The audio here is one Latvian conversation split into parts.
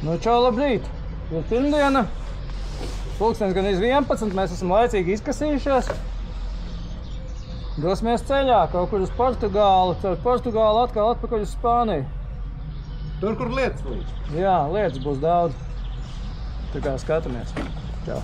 Nu, čau, labrīt! Ir pirmdiena. Pulkstens gan 11, mēs esam laicīgi izkasījušies. Dosimies ceļā kaut kur uz Portugālu, caur Portugālu atkal atpakaļ uz Spāniju. Tur, kur lietas būs? Jā, lietas būs daudz. Tā kā skatāmies. Čau!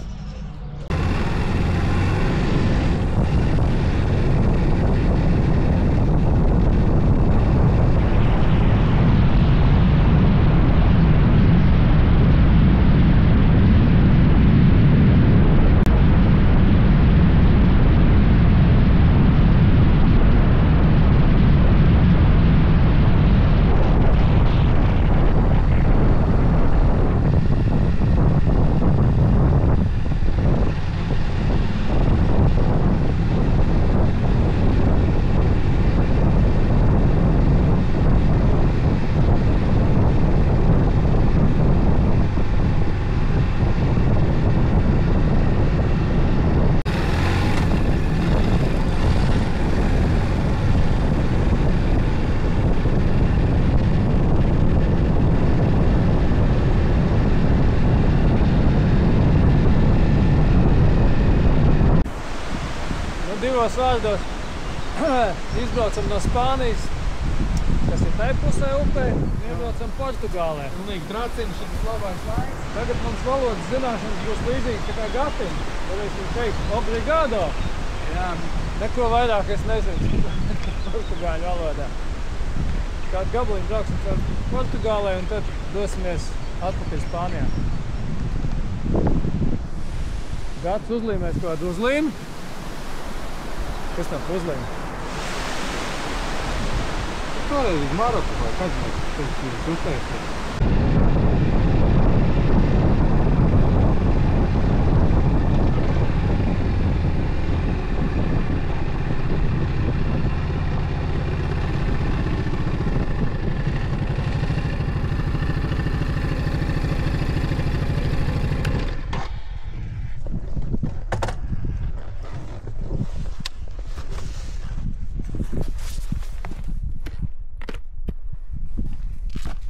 Divos vārdos izbraucam no Spānijas, kas ir tai pusē upē, un iebraucam Portugālē. Unīgi tracina šitas labais laiks. Tagad mums valodas zināšanas būs līdzīgi tā kā Gatim. Varēsim teikt obrigado. Jā. Neko vairāk es nezinu portugāļu valodā. Kādu gabaliņu brauksim caur Portugālē un tad dosimies atpakaļ Spānijā. Gats uzlīmēs kādu uzlīmi. Kas tam uzlīm? Toreiz uz Maroku vai kad mēs uztaisīt.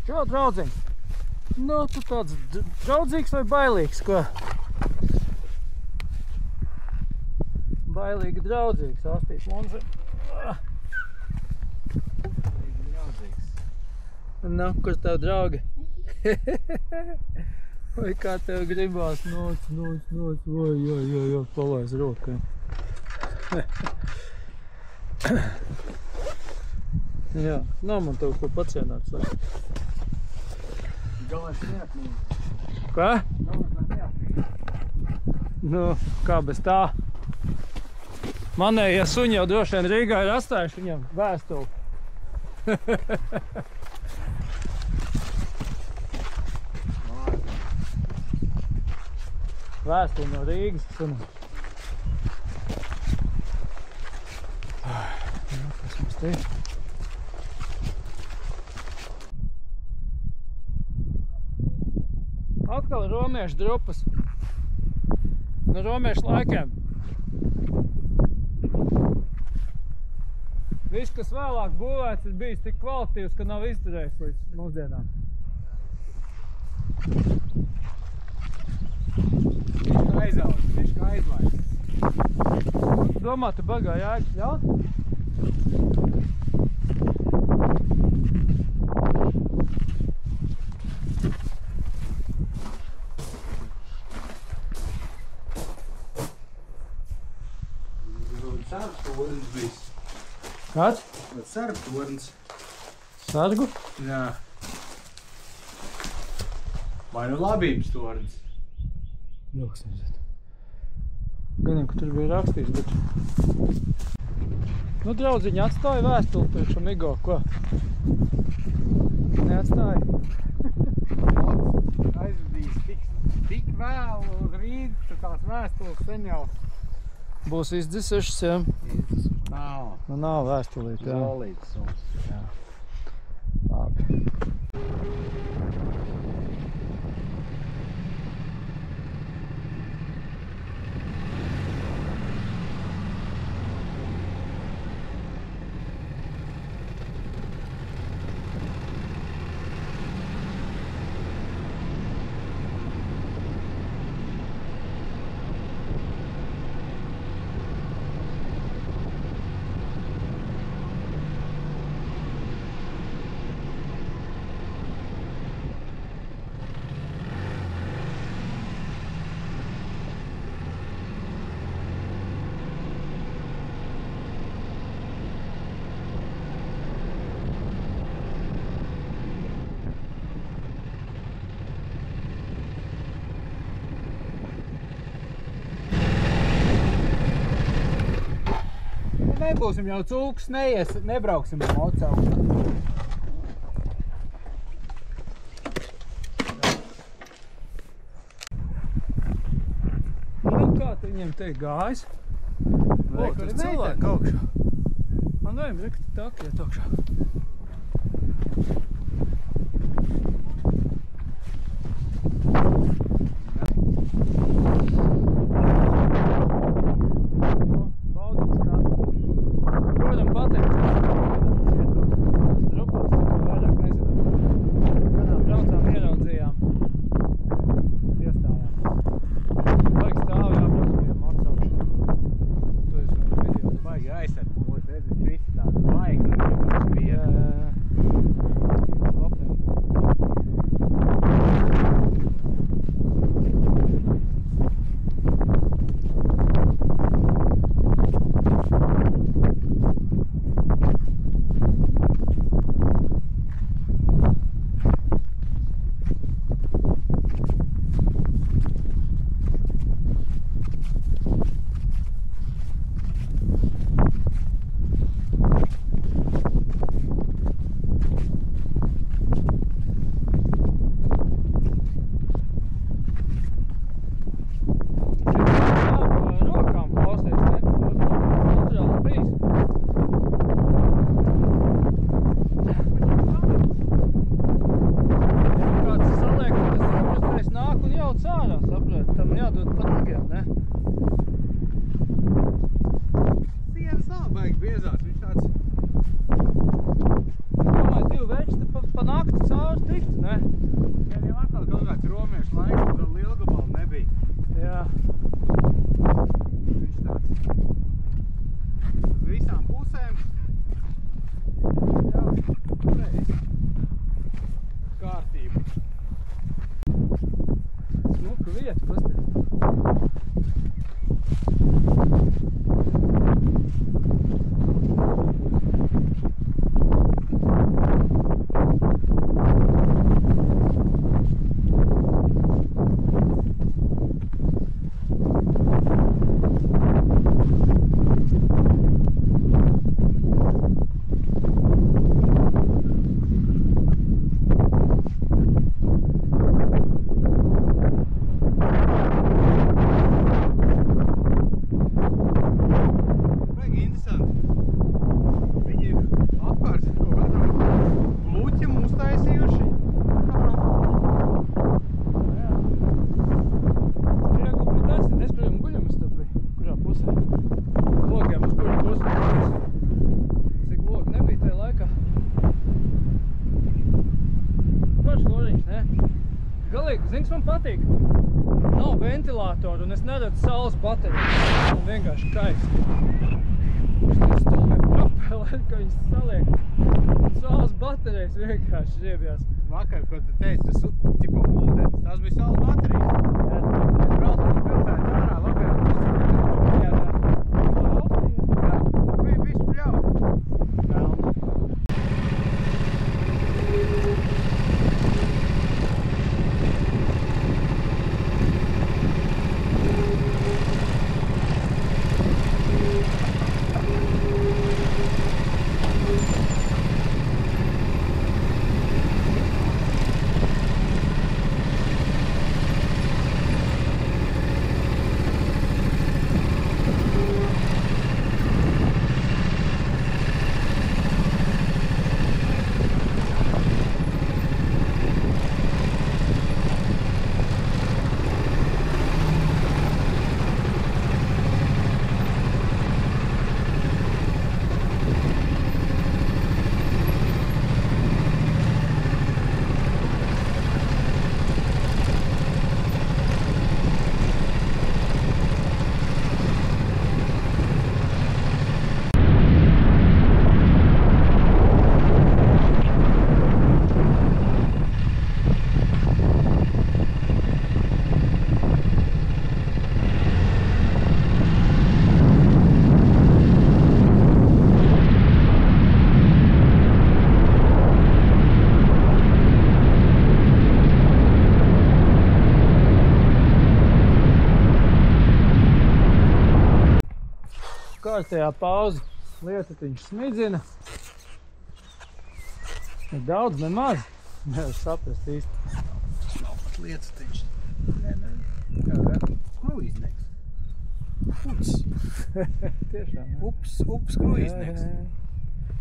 Čau, draudziņ! Nu, tu tāds draudzīgs vai bailīgs, ko? Bailīgi draudzīgs, Astīs Monze. Bailīgi draudzīgs. Nu, kur tev draugi? Vai kā tev gribās? Oj, palaiz rokai. Jā, nav man tev ko pacienāt. Galvenais neatmīt. Kā? Galvenais neatmīt. Nu, kā bez tā? Manējie suņi jau droši vien Rīgā ir atstājuši viņam vēstuli. Vēstuli no Rīgas sunim. Kas mums te ir? Atkal romiešu drupas. No romiešu laikiem. Viss, kas vēlāk būvēts, ir bijis tik kvalitīvs, ka nav izturējis līdz mūsdienām. Viņš kā aizlaists. Domā, tu bagā jēgas ļaut? Sargu tornis bijis. Kāds? Sargu tornis. Sargu? Jā. Vai nu labības tornis? Joks nezinu. Gan, ka tur bija rakstīts, bet... Nu, draudziņi, atstāja vēstuli priekš Amigo, ko? Neatstāja? Aizvadījis tik vēlu uz Rīgu, ka tās vēstules sen jau... Būs izdzisušas, jā? Izdzisušas. Nav. Nu, nav vēstulīt, jā. Zolītas mums. Jā. Labi. nebūsim jau cūks, nebrauksim ar mocauku. Nu, kā tu viņiem teikt gājis? Lūk, tur tur cilvēki augšā. Man vajag likt tā, ka iet augšā. Baudīts kā. Ko varam pateikt? Drupās, vairāk nezinu. Kādām braucām ieraudzījām. Piestājām. Vajag stāvi jābrauc pie mocaušu. To es varu video. Baigi aizsēt mūs, redzi, visi tādi baigi, nebrauc viena. Nav ventilātoru un es neredzu saules bateriju. Un vienkārši kaiks. Šis stūmē propelē, ka viņas saliek. Un saules baterijas vienkārši žiebjās. Vakar, ko tu teici, tas tipo ūdens, tās bija saules baterijas. Jā. Es braucu no pilsētas ārā, labajā pusē. Jā. Bija visu pļauj. Pelnu. Kārtējā pauze. lietutiņš smidzina. Ir daudz, nemaz. Nevar saprast īsti. Nav pat lietutiņš. Nē. Kā? Kruīznieks. Ups. Tiešām, jā. Ups kruīznieks.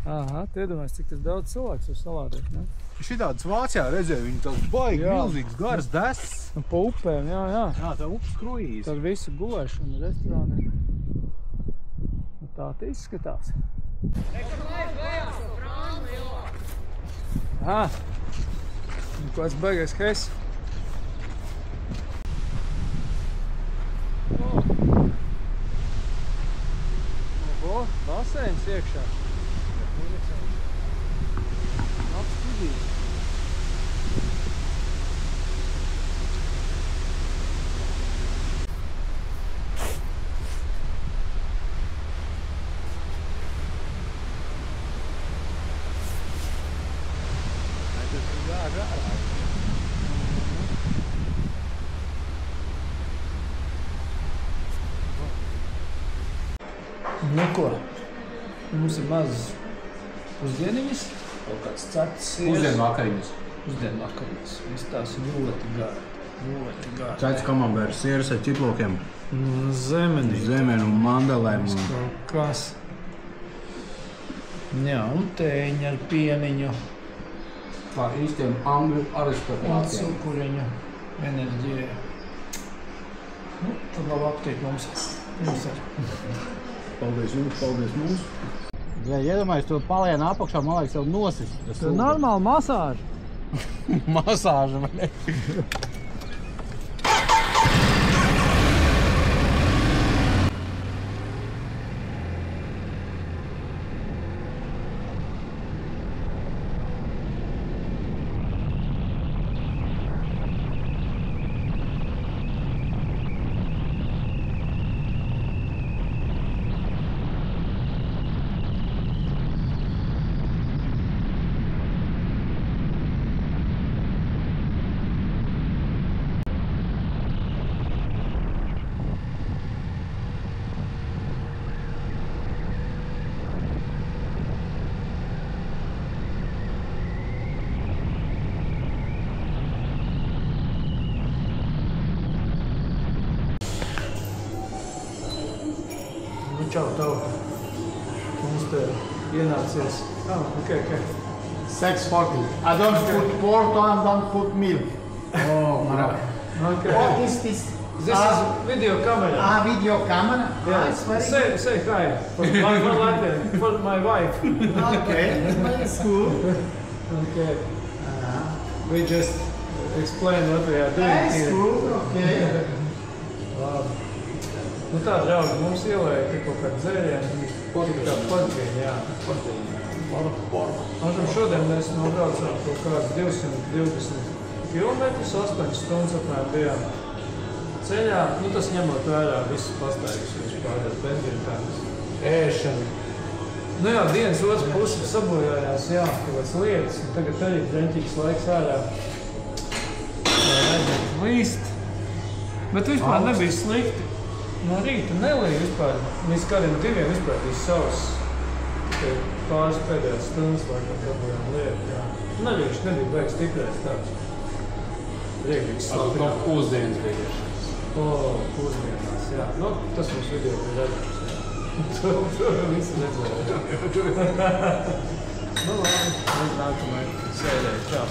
Aha, tu iedomājies, cik tas daudz cilvēks var salādēt, ne? Šitādas Vācijā redzēju, viņi tāds baigi milzīgs gars deses. Un pa upēm, jā. Jā, tā ups kruīze. Tad visu gulēšanu restorāniem. Un tā te izskatās. Aha. Un kāds baigais hess. Oho, baseins iekšā. Apskidīs. Nu ko, mums ir mazas pusdieniņas, kaut kāds cepts sieras. Pusdienvakariņas. Pusdienvakariņas. Viss tās ļoti gāri. Cepts kamamberu sieras ar ķiplokiem. Zemenī. Zemeni un mandelēm. Kaut kas. Jā, un tēņi ar pieniņu. Kā īstiem angļu Un aristokratīm. cukuriņu. Enerģija. Nu, tad labi aptiek mums. Mums ar. Paldies jums, paldies mums. Ja iedomājies to palienu apakšā, man liekas, jau nosist. Tas ir normāli masāža. Masāža, vai ne? Čau, tauta. Mums te ienācies. Okay. 640. I don't put pork and don't put milk. Oh, bravo. Okay. What is this? This is video camera. Video camera? Yes. It's very Say hi for Latin, for my wife. good. Okay, it's cool. Okay. We just explain what we are doing That's here. cool, okay. Labi. Nu tā, draugi, mums ielēja te kaut kādu dzērienu. Kā podvīni, jā. Mažam šodien mēs nobraucām kaut kāds 220 kilometrus, 8 stundas apmēram bijām ceļā. Nu tas ņemot vērā visus pastāvīgus vispārējās benzīntānas. Ēšana. Nu jā, dienas otras puses sabojājās, jā, kaut kāds lietas. Un tagad arī dreņķīgs laiks ārā. Līst. Bet vispār nebija slikti. No rīta nelīja vispār. Mēs kādiem diviem vispār bija savs. Tikai pāris pēdējās stundas laikam dabūjām lietu, jā. Neļieši nebija baigi stiprais tāds. Rieglīgs slapināt. Pusdienas vienkārši. Pusdienās, jā. Nu, tas mums video bija redzams, jā. To visi redzēja. Nu labi, mēs nākamai sēdēju. Čau.